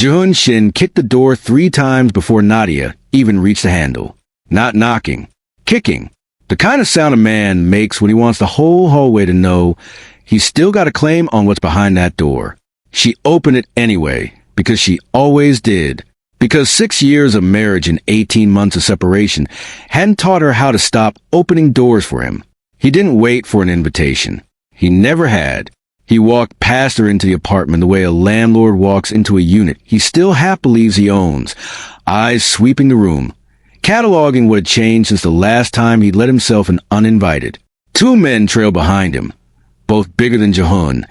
Jun Shin kicked the door 3 times before Nadia even reached the handle. Not knocking. Kicking. The kind of sound a man makes when he wants the whole hallway to know he's still got a claim on what's behind that door. She opened it anyway, because she always did. Because 6 years of marriage and 18 months of separation hadn't taught her how to stop opening doors for him. He didn't wait for an invitation. He never had. He walked past her into the apartment the way a landlord walks into a unit he still half believes he owns, eyes sweeping the room, cataloging what had changed since the last time he'd let himself in uninvited. 2 men trailed behind him, both bigger than Jehun,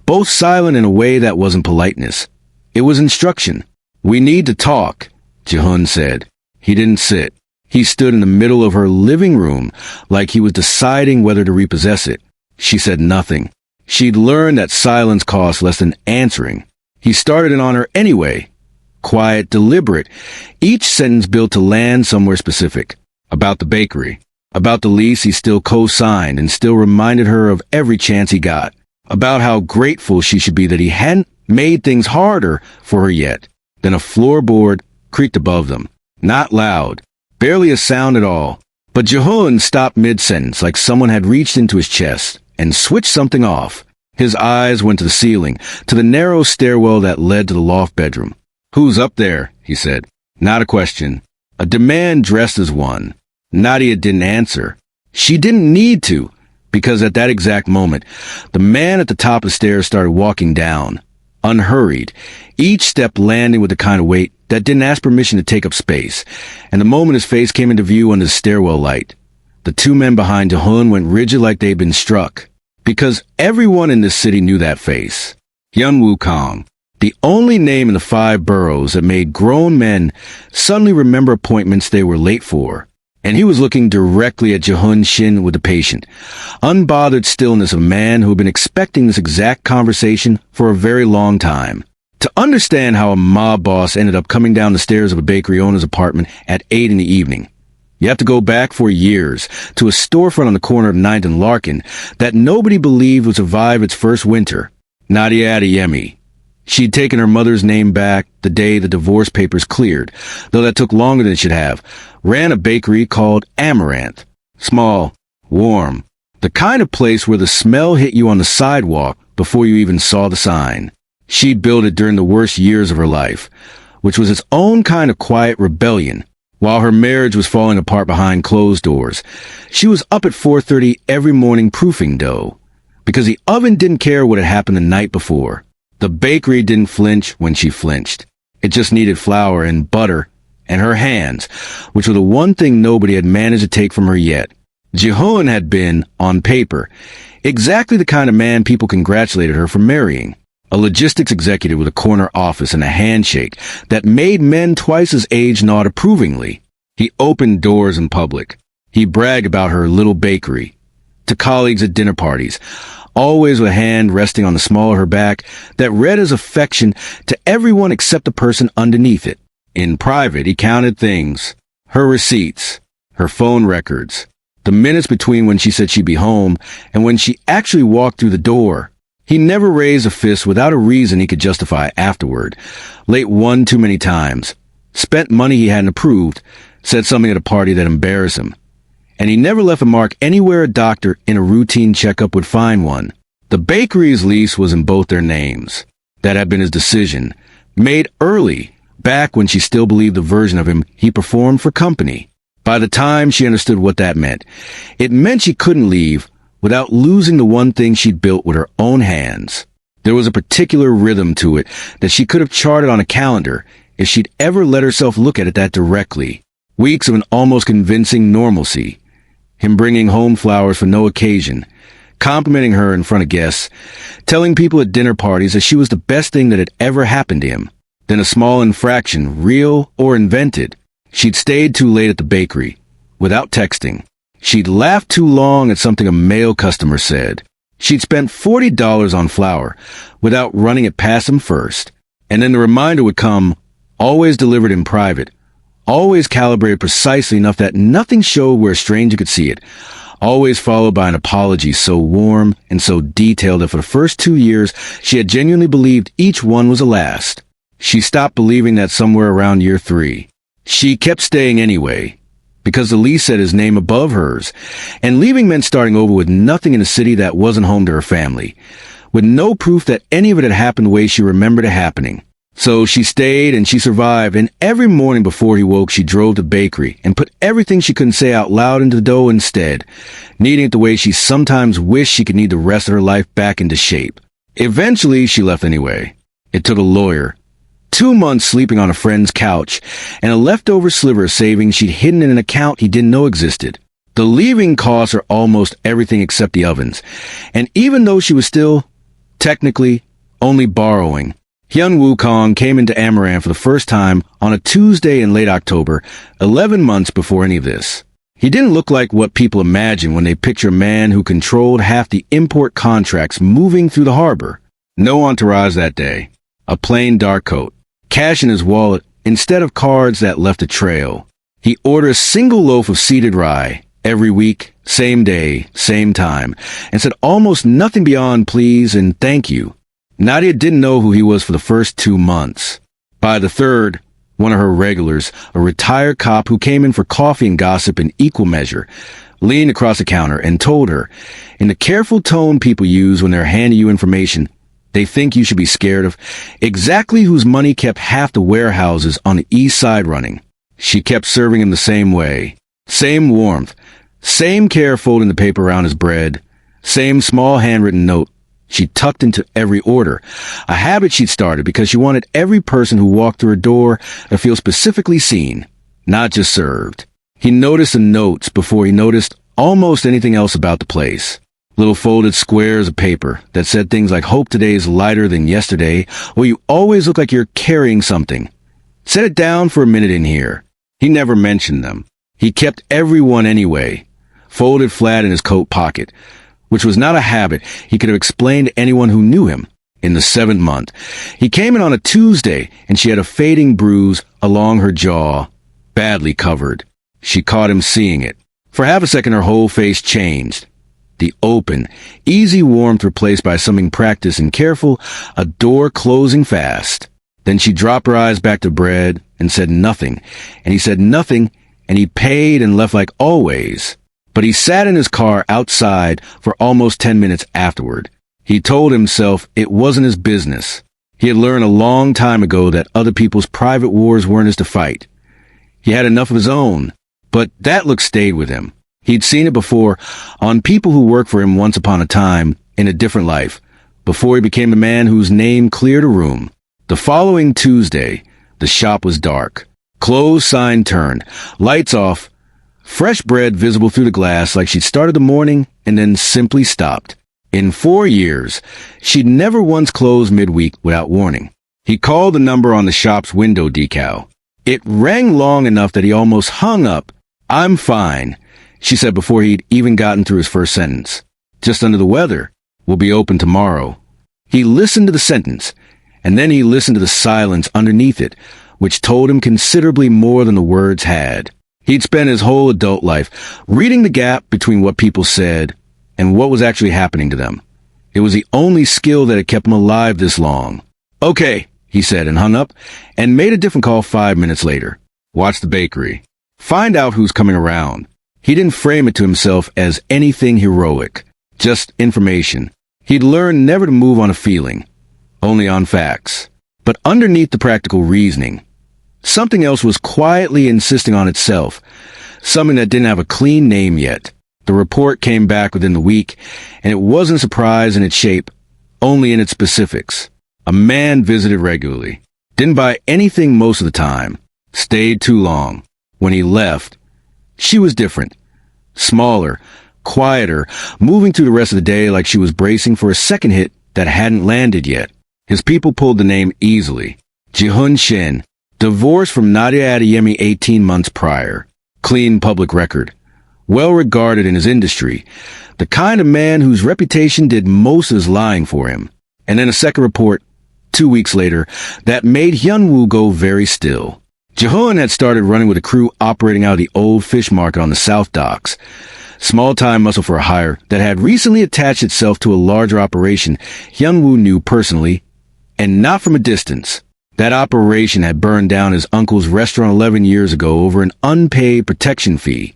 both silent in a way that wasn't politeness. It was instruction. "We need to talk," Jehun said. He didn't sit. He stood in the middle of her living room like he was deciding whether to repossess it. She said nothing. She'd learned that silence cost less than answering. He started it on her anyway. Quiet, deliberate, each sentence built to land somewhere specific. About the bakery. About the lease he still co-signed and still reminded her of every chance he got. About how grateful she should be that he hadn't made things harder for her yet. Then a floorboard creaked above them. Not loud. Barely a sound at all. But Jehun stopped mid-sentence like someone had reached into his chest and switched something off. His eyes went to the ceiling, to the narrow stairwell that led to the loft bedroom. "Who's up there?" he said. Not a question. A demand dressed as one. Nadia didn't answer. She didn't need to, because at that exact moment, the man at the top of the stairs started walking down. Unhurried, each step landing with the kind of weight that didn't ask permission to take up space, and the moment his face came into view under the stairwell light, the 2 men behind Jehun went rigid like they'd been struck. Because everyone in this city knew that face. Hyun Woo-kong, the only name in the 5 boroughs that made grown men suddenly remember appointments they were late for. And he was looking directly at Jehun Shin with the patient, unbothered stillness of a man who had been expecting this exact conversation for a very long time. To understand how a mob boss ended up coming down the stairs of a bakery owner's apartment at 8 in the evening, you have to go back for years to a storefront on the corner of 9th and Larkin that nobody believed would survive its first winter. Nadia Adeyemi. She'd taken her mother's name back the day the divorce papers cleared, though that took longer than it should have. Ran a bakery called Amaranth. Small, warm, the kind of place where the smell hit you on the sidewalk before you even saw the sign. She'd built it during the worst years of her life, which was its own kind of quiet rebellion. While her marriage was falling apart behind closed doors, she was up at 4:30 every morning proofing dough, because the oven didn't care what had happened the night before. The bakery didn't flinch when she flinched. It just needed flour and butter and her hands, which were the one thing nobody had managed to take from her yet. Jehun had been, on paper, exactly the kind of man people congratulated her for marrying. A logistics executive with a corner office and a handshake that made men twice his age nod approvingly. He opened doors in public. He bragged about her little bakery. To colleagues at dinner parties, always with a hand resting on the small of her back that read as affection to everyone except the person underneath it. In private, he counted things. Her receipts, her phone records, the minutes between when she said she'd be home and when she actually walked through the door. He never raised a fist without a reason he could justify afterward. Late one too many times. Spent money he hadn't approved. Said something at a party that embarrassed him. And he never left a mark anywhere a doctor in a routine checkup would find one. The bakery's lease was in both their names. That had been his decision. Made early, back when she still believed the version of him he performed for company. By the time she understood what that meant, it meant she couldn't leave without losing the one thing she'd built with her own hands. There was a particular rhythm to it that she could have charted on a calendar if she'd ever let herself look at it that directly. Weeks of an almost convincing normalcy. Him bringing home flowers for no occasion, complimenting her in front of guests, telling people at dinner parties that she was the best thing that had ever happened to him. Then a small infraction, real or invented. She'd stayed too late at the bakery, without texting. She'd laughed too long at something a male customer said. She'd spent $40 on flour without running it past him first. And then the reminder would come, always delivered in private, always calibrated precisely enough that nothing showed where a stranger could see it, always followed by an apology so warm and so detailed that for the first 2 years she had genuinely believed each one was the last. She stopped believing that somewhere around year 3. She kept staying anyway, because the lease said his name above hers, and leaving meant starting over with nothing in a city that wasn't home to her family, with no proof that any of it had happened the way she remembered it happening. So she stayed and she survived, and every morning before he woke, she drove to the bakery and put everything she couldn't say out loud into the dough instead, kneading it the way she sometimes wished she could knead the rest of her life back into shape. Eventually, she left anyway. It took a lawyer, 2 months sleeping on a friend's couch, and a leftover sliver of savings she'd hidden in an account he didn't know existed. The leaving cost her almost everything except the ovens, and even though she was still, technically, only borrowing, Hyun Woo Kong came into Amaran for the first time on a Tuesday in late October, 11 months before any of this. He didn't look like what people imagine when they picture a man who controlled half the import contracts moving through the harbor. No entourage that day. A plain dark coat. Cash in his wallet instead of cards that left a trail. He ordered a single loaf of seeded rye every week, same day, same time, and said almost nothing beyond please and thank you. Nadia didn't know who he was for the first 2 months. By the third, one of her regulars, a retired cop who came in for coffee and gossip in equal measure, leaned across the counter and told her, in the careful tone people use when they're handing you information they think you should be scared of, exactly whose money kept half the warehouses on the east side running. She kept serving him the same way. Same warmth. Same care folding the paper around his bread. Same small handwritten note she tucked into every order, a habit she'd started because she wanted every person who walked through her door to feel specifically seen, not just served. He noticed the notes before he noticed almost anything else about the place. Little folded squares of paper that said things like, hope today's lighter than yesterday, or you always look like you're carrying something. Set it down for a minute in here. He never mentioned them. He kept everyone anyway, folded flat in his coat pocket, which was not a habit he could have explained to anyone who knew him. In the 7th month, he came in on a Tuesday, and she had a fading bruise along her jaw, badly covered. She caught him seeing it. For half a second, her whole face changed. The open, easy warmth replaced by something practiced and careful, a door closing fast. Then she dropped her eyes back to bread and said nothing, and he said nothing, and he paid and left like always. But he sat in his car outside for almost 10 minutes afterward. He told himself it wasn't his business. He had learned a long time ago that other people's private wars weren't his to fight. He had enough of his own, but that look stayed with him. He'd seen it before on people who worked for him once upon a time in a different life, before he became the man whose name cleared a room. The following Tuesday, the shop was dark. Closed sign turned, lights off, fresh bread visible through the glass like she'd started the morning and then simply stopped. In 4 years, she'd never once closed midweek without warning. He called the number on the shop's window decal. It rang long enough that he almost hung up. I'm fine, she said before he'd even gotten through his first sentence. Just under the weather. We'll be open tomorrow. He listened to the sentence, and then he listened to the silence underneath it, which told him considerably more than the words had. He'd spent his whole adult life reading the gap between what people said and what was actually happening to them. It was the only skill that had kept him alive this long. Okay, he said and hung up, and made a different call 5 minutes later. Watch the bakery. Find out who's coming around. He didn't frame it to himself as anything heroic, just information. He'd learned never to move on a feeling, only on facts. But underneath the practical reasoning, something else was quietly insisting on itself, something that didn't have a clean name yet. The report came back within the week, and it wasn't a surprise in its shape, only in its specifics. A man visited regularly, didn't buy anything most of the time, stayed too long. When he left, she was different, smaller, quieter, moving through the rest of the day like she was bracing for a second hit that hadn't landed yet. His people pulled the name easily. Ji-hun Shin, divorced from Nadia Adeyemi 18 months prior. Clean public record. Well regarded in his industry. The kind of man whose reputation did most of his lying for him. And then a second report, 2 weeks later, that made Hyun-woo go very still. Ji-hun had started running with a crew operating out of the old fish market on the South Docks. Small-time muscle for hire that had recently attached itself to a larger operation Hyun-woo knew personally, and not from a distance. That operation had burned down his uncle's restaurant 11 years ago over an unpaid protection fee.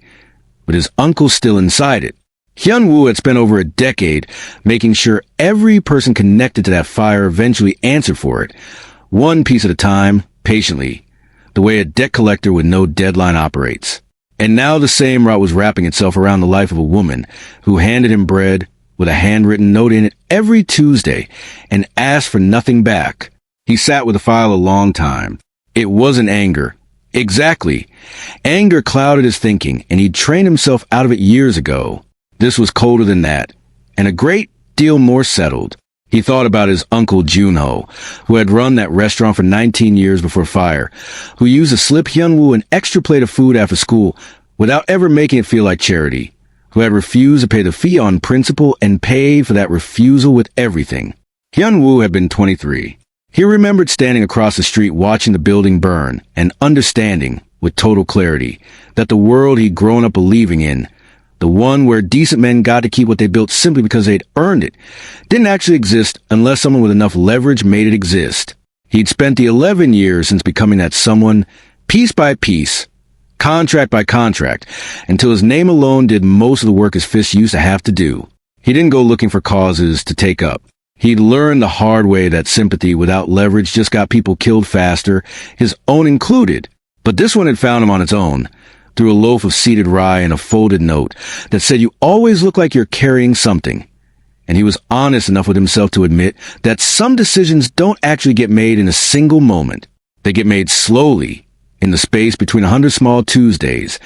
But his uncle's still inside it. Hyun-woo had spent over a decade making sure every person connected to that fire eventually answered for it, one piece at a time, patiently, the way a debt collector with no deadline operates. And now the same route was wrapping itself around the life of a woman who handed him bread with a handwritten note in it every Tuesday and asked for nothing back. He sat with the file a long time. It wasn't anger. Exactly. Anger clouded his thinking, and he'd trained himself out of it years ago. This was colder than that, and a great deal more settled. He thought about his uncle Junho, who had run that restaurant for 19 years before fire, who used to slip Hyun-woo an extra plate of food after school without ever making it feel like charity, who had refused to pay the fee on principle and paid for that refusal with everything. Hyun-woo had been 23. He remembered standing across the street watching the building burn and understanding, with total clarity, that the world he'd grown up believing in, the one where decent men got to keep what they built simply because they'd earned it, didn't actually exist unless someone with enough leverage made it exist. He'd spent the 11 years since becoming that someone, piece by piece, contract by contract, until his name alone did most of the work his fists used to have to do. He didn't go looking for causes to take up. He'd learned the hard way that sympathy without leverage just got people killed faster, his own included. But this one had found him on its own, through a loaf of seeded rye and a folded note that said you always look like you're carrying something. And he was honest enough with himself to admit that some decisions don't actually get made in a single moment. They get made slowly, in the space between 100 small Tuesdays,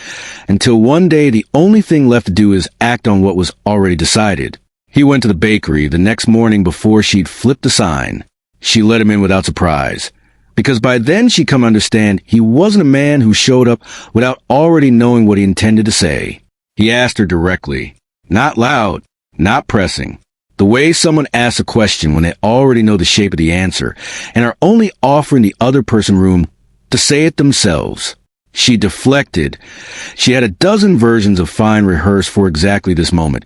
until one day the only thing left to do is act on what was already decided. He went to the bakery the next morning before she'd flipped the sign. She let him in without surprise, because by then she'd come to understand he wasn't a man who showed up without already knowing what he intended to say. He asked her directly, not loud, not pressing, the way someone asks a question when they already know the shape of the answer and are only offering the other person room to say it themselves. She deflected. She had a dozen versions of fine rehearsed for exactly this moment,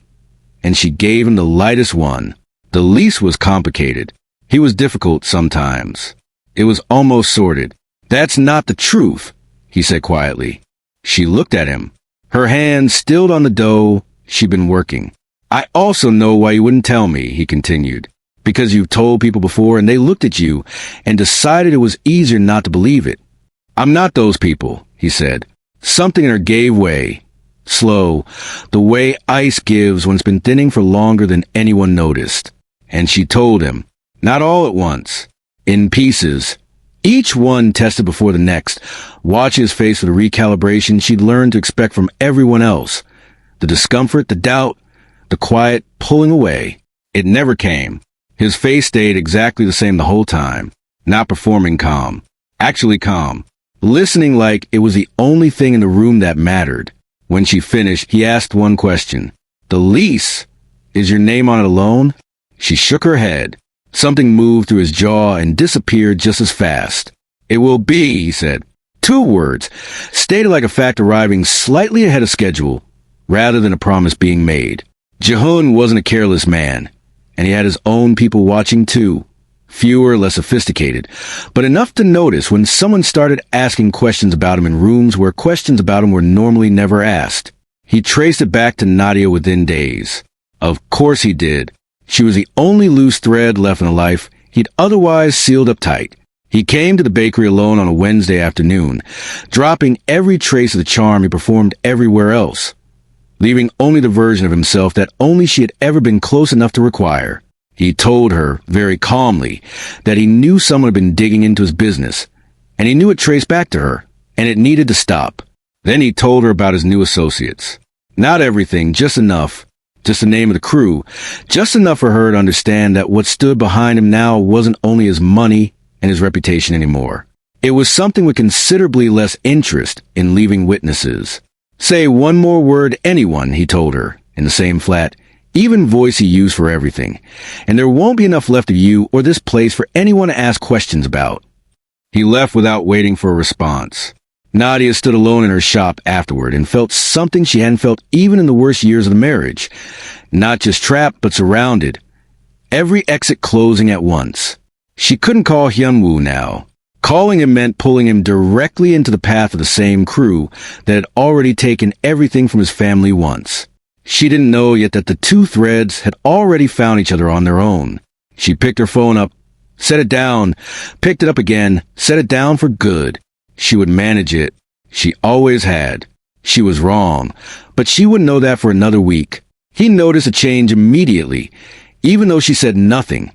and she gave him the lightest one. The least was complicated. He was difficult sometimes. It was almost sordid. That's not the truth, he said quietly. She looked at him, her hands stilled on the dough she'd been working. I also know why you wouldn't tell me, he continued. Because you've told people before and they looked at you and decided it was easier not to believe it. I'm not those people, he said. Something in her gave way. Slow, the way ice gives when it's been thinning for longer than anyone noticed. And she told him, not all at once, in pieces, each one tested before the next, watching his face for the recalibration she'd learned to expect from everyone else. The discomfort, the doubt, the quiet pulling away. It never came. His face stayed exactly the same the whole time, not performing calm, actually calm, listening like it was the only thing in the room that mattered. When she finished, he asked one question. The lease? Is your name on it alone? She shook her head. Something moved through his jaw and disappeared just as fast. It will be, he said. 2 words, stated like a fact arriving slightly ahead of schedule, rather than a promise being made. Jaehoon wasn't a careless man, and he had his own people watching too. Fewer, less sophisticated, but enough to notice when someone started asking questions about him in rooms where questions about him were normally never asked. He traced it back to Nadia within days. Of course he did. She was the only loose thread left in a life he'd otherwise sealed up tight. He came to the bakery alone on a Wednesday afternoon, dropping every trace of the charm he performed everywhere else, leaving only the version of himself that only she had ever been close enough to require. He told her, very calmly, that he knew someone had been digging into his business, and he knew it traced back to her, and it needed to stop. Then he told her about his new associates. Not everything, just enough. Just the name of the crew. Just enough for her to understand that what stood behind him now wasn't only his money and his reputation anymore. It was something with considerably less interest in leaving witnesses. Say one more word, anyone, he told her, in the same flat, even voice he used for everything, and there won't be enough left of you or this place for anyone to ask questions about. He left without waiting for a response. Nadia stood alone in her shop afterward and felt something she hadn't felt even in the worst years of the marriage. Not just trapped, but surrounded. Every exit closing at once. She couldn't call Hyun-woo now. Calling him meant pulling him directly into the path of the same crew that had already taken everything from his family once. She didn't know yet that the two threads had already found each other on their own. She picked her phone up, set it down, picked it up again, set it down for good. She would manage it. She always had. She was wrong, but she wouldn't know that for another week. He noticed a change immediately, even though she said nothing.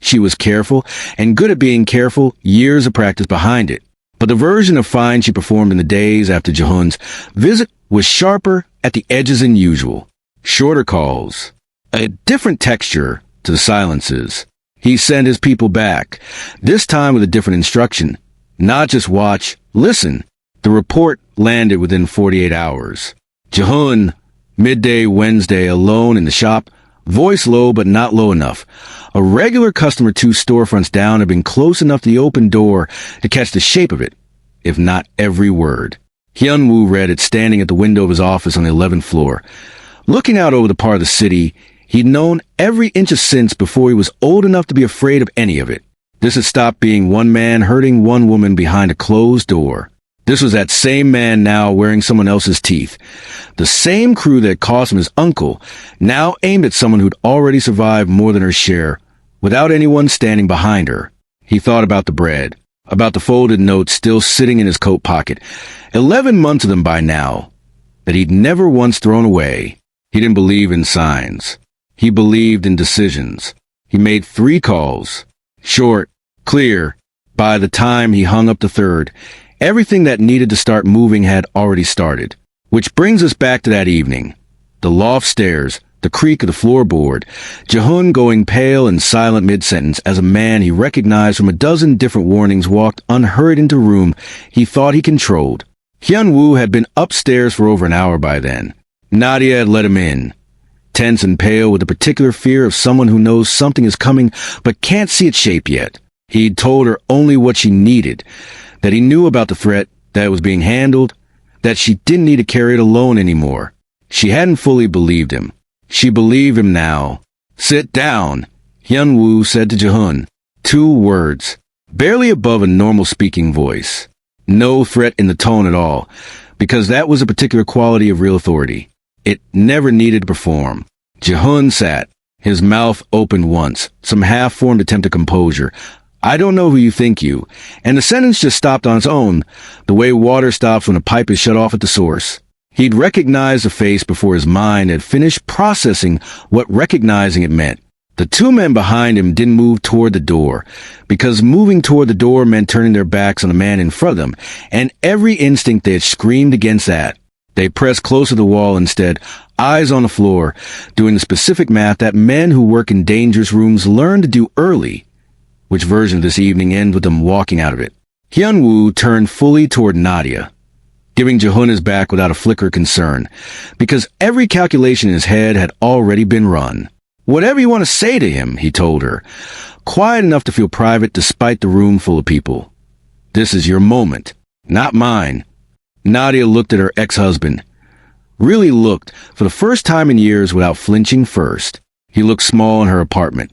She was careful, and good at being careful, years of practice behind it. But the version of fine she performed in the days after Jehun's visit was sharper at the edges than usual. Shorter calls. A different texture to the silences. He sent his people back, this time with a different instruction. Not just watch, listen. The report landed within 48 hours. Jehun, midday Wednesday, alone in the shop, voice low but not low enough. A regular customer 2 storefronts down had been close enough to the open door to catch the shape of it, if not every word. Hyun-woo read it standing at the window of his office on the 11th floor. Looking out over the part of the city he'd known every inch of since before he was old enough to be afraid of any of it. This had stopped being one man hurting one woman behind a closed door. This was that same man now wearing someone else's teeth. The same crew that cost him his uncle, now aimed at someone who'd already survived more than her share, without anyone standing behind her. He thought about the bread, about the folded notes still sitting in his coat pocket, 11 months of them by now, that he'd never once thrown away. He didn't believe in signs. He believed in decisions. He made 3 calls. Short, clear. By the time he hung up the third, everything that needed to start moving had already started. Which brings us back to that evening. The loft stairs, the creak of the floorboard, Jehun going pale and silent mid-sentence as a man he recognized from a dozen different warnings walked unhurried into a room he thought he controlled. Hyun-woo had been upstairs for over an hour by then. Nadia had let him in. Tense and pale with the particular fear of someone who knows something is coming but can't see its shape yet. He'd told her only what she needed, that he knew about the threat, that it was being handled, that she didn't need to carry it alone anymore. She hadn't fully believed him. She believed him now. Sit down, Hyun-woo said to Jehun. 2 words, barely above a normal speaking voice. No threat in the tone at all, because that was a particular quality of real authority. It never needed to perform. Jehun sat, his mouth opened once, some half-formed attempt at composure. I don't know who you think you. And the sentence just stopped on its own, the way water stops when a pipe is shut off at the source. He'd recognized the face before his mind had finished processing what recognizing it meant. The 2 men behind him didn't move toward the door, because moving toward the door meant turning their backs on the man in front of them, and every instinct they had screamed against that. They pressed closer to the wall instead, eyes on the floor, doing the specific math that men who work in dangerous rooms learn to do early. Which version of this evening ended with them walking out of it. Hyun-woo turned fully toward Nadia, giving Jehun his back without a flicker of concern, because every calculation in his head had already been run. Whatever you want to say to him, he told her, quiet enough to feel private despite the room full of people. This is your moment, not mine. Nadia looked at her ex-husband. Really looked, for the first time in years, without flinching first. He looked small in her apartment.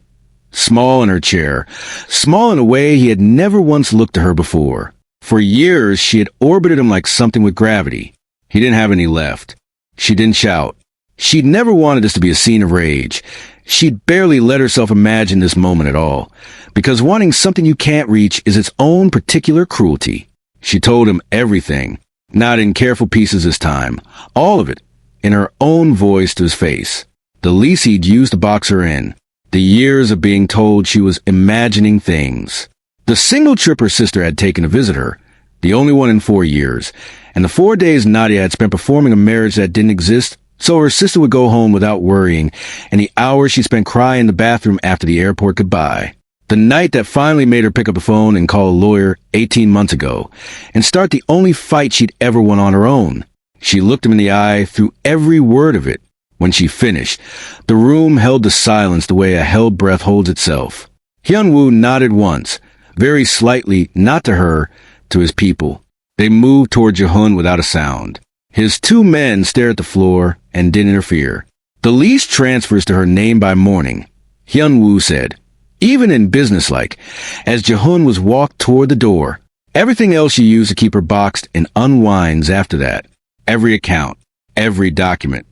Small in her chair, small in a way he had never once looked to her before. For years, she had orbited him like something with gravity. He didn't have any left. She didn't shout. She'd never wanted this to be a scene of rage. She'd barely let herself imagine this moment at all, because wanting something you can't reach is its own particular cruelty. She told him everything, not in careful pieces this time, all of it, in her own voice to his face. The least he'd used to box her in. The years of being told she was imagining things. The single trip her sister had taken to visit her, the only one in 4 years, and the 4 days Nadia had spent performing a marriage that didn't exist, so her sister would go home without worrying, and the hours she spent crying in the bathroom after the airport goodbye. The night that finally made her pick up the phone and call a lawyer 18 months ago, and start the only fight she'd ever won on her own. She looked him in the eye through every word of it. When she finished, the room held the silence the way a held breath holds itself. Hyun-woo nodded once, very slightly, not to her, to his people. They moved toward Jehun without a sound. His 2 men stared at the floor and didn't interfere. The lease transfers to her name by morning, Hyun-woo said, even in businesslike, as Jehun was walked toward the door. Everything else she used to keep her boxed and unwinds after that. Every account. Every document.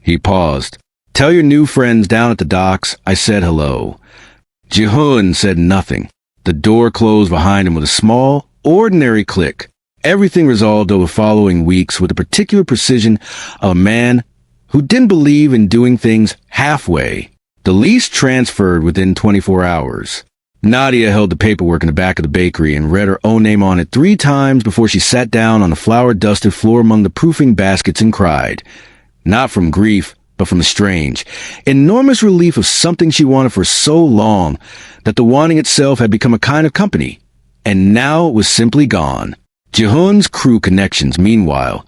He paused. Tell your new friends down at the docks I said hello. Ji-hoon said nothing. The door closed behind him with a small, ordinary click. Everything resolved over following weeks with the particular precision of a man who didn't believe in doing things halfway. The lease transferred within 24 hours. Nadia held the paperwork in the back of the bakery and read her own name on it 3 times before she sat down on the flour-dusted floor among the proofing baskets and cried. Not from grief, but from the strange, enormous relief of something she wanted for so long that the wanting itself had become a kind of company, and now it was simply gone. Ji-hoon's crew connections, meanwhile,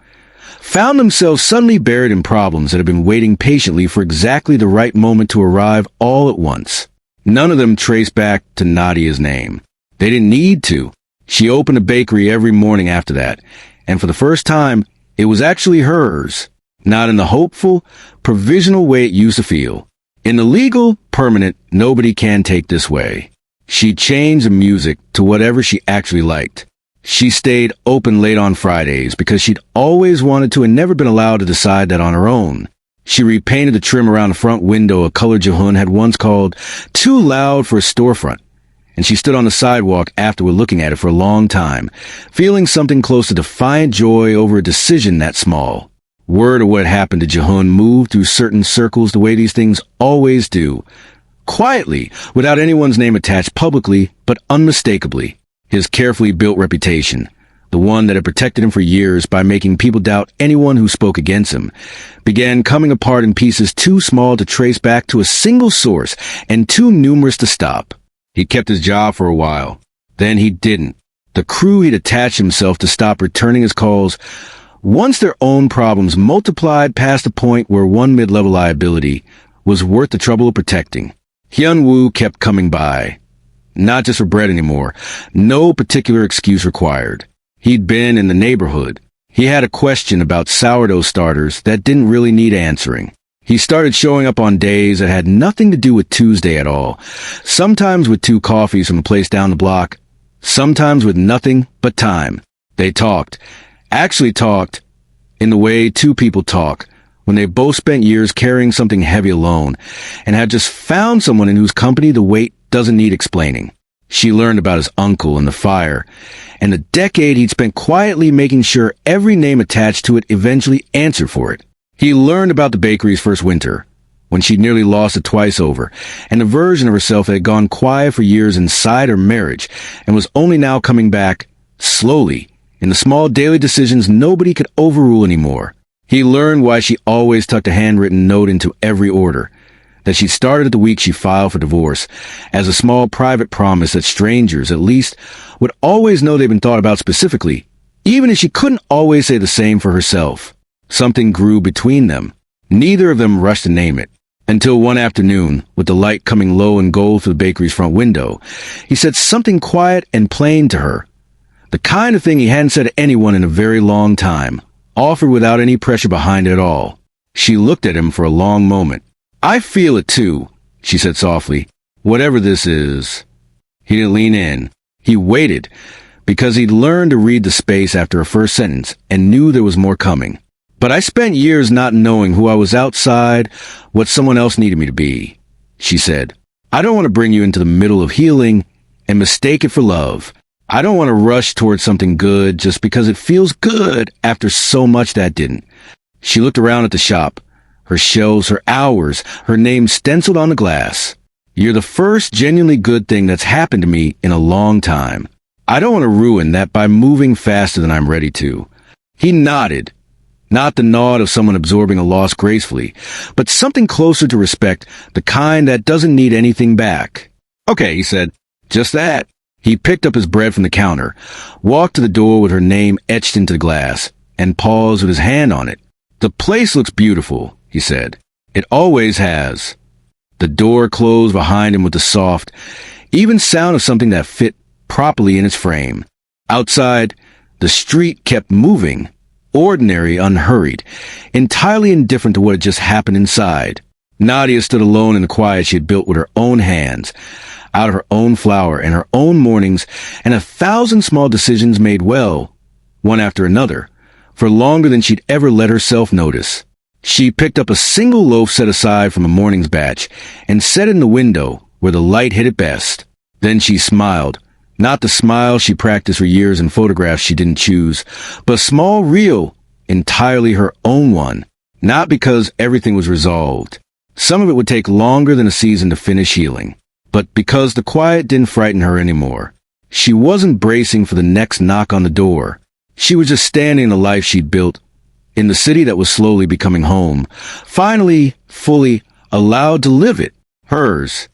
found themselves suddenly buried in problems that had been waiting patiently for exactly the right moment to arrive all at once. None of them traced back to Nadia's name. They didn't need to. She opened a bakery every morning after that, and for the first time, it was actually hers. Not in the hopeful, provisional way it used to feel. In the legal, permanent, nobody can take this way. She changed the music to whatever she actually liked. She stayed open late on Fridays because she'd always wanted to and never been allowed to decide that on her own. She repainted the trim around the front window a color Ji-hoon had once called too loud for a storefront, and she stood on the sidewalk afterward looking at it for a long time, feeling something close to defiant joy over a decision that small. Word of what happened to Ji-hoon moved through certain circles the way these things always do. Quietly, without anyone's name attached publicly, but unmistakably. His carefully built reputation, the one that had protected him for years by making people doubt anyone who spoke against him, began coming apart in pieces too small to trace back to a single source and too numerous to stop. He kept his job for a while. Then he didn't. The crew he'd attached himself to stopped returning his calls once their own problems multiplied past the point where one mid-level liability was worth the trouble of protecting. Hyun-woo kept coming by. Not just for bread anymore. No particular excuse required. He'd been in the neighborhood. He had a question about sourdough starters that didn't really need answering. He started showing up on days that had nothing to do with Tuesday at all. Sometimes with 2 coffees from a place down the block. Sometimes with nothing but time. They talked. Actually talked in the way 2 people talk when they both spent years carrying something heavy alone and had just found someone in whose company the weight doesn't need explaining. She learned about his uncle and the fire, and the decade he'd spent quietly making sure every name attached to it eventually answered for it. He learned about the bakery's first winter, when she'd nearly lost it twice over, and the version of herself that had gone quiet for years inside her marriage and was only now coming back, slowly, in the small daily decisions nobody could overrule anymore. He learned why she always tucked a handwritten note into every order, that she started the week she filed for divorce, as a small private promise that strangers, at least, would always know they'd been thought about specifically, even if she couldn't always say the same for herself. Something grew between them. Neither of them rushed to name it. Until one afternoon, with the light coming low and gold through the bakery's front window, he said something quiet and plain to her. The kind of thing he hadn't said to anyone in a very long time, offered without any pressure behind it at all. She looked at him for a long moment. I feel it too, she said softly. Whatever this is. He didn't lean in. He waited, because he'd learned to read the space after her first sentence and knew there was more coming. But I spent years not knowing who I was outside, what someone else needed me to be, she said. I don't want to bring you into the middle of healing and mistake it for love. I don't want to rush towards something good just because it feels good after so much that didn't. She looked around at the shop, her shelves, her hours, her name stenciled on the glass. You're the first genuinely good thing that's happened to me in a long time. I don't want to ruin that by moving faster than I'm ready to. He nodded. Not the nod of someone absorbing a loss gracefully, but something closer to respect, the kind that doesn't need anything back. Okay, he said. Just that. He picked up his bread from the counter, walked to the door with her name etched into the glass, and paused with his hand on it. The place looks beautiful, he said. It always has. The door closed behind him with the soft, even sound of something that fit properly in its frame. Outside, the street kept moving, ordinary, unhurried, entirely indifferent to what had just happened inside. Nadia stood alone in the quiet she had built with her own hands, out of her own flour and her own mornings, and 1,000 small decisions made well, one after another, for longer than she'd ever let herself notice. She picked up a single loaf set aside from a morning's batch and set it in the window where the light hit it best. Then she smiled. Not the smile she practiced for years in photographs she didn't choose, but a small, real, entirely her own one. Not because everything was resolved. Some of it would take longer than a season to finish healing, but because the quiet didn't frighten her anymore. She wasn't bracing for the next knock on the door. She was just standing in the life she'd built, in the city that was slowly becoming home, finally, fully allowed to live it, hers.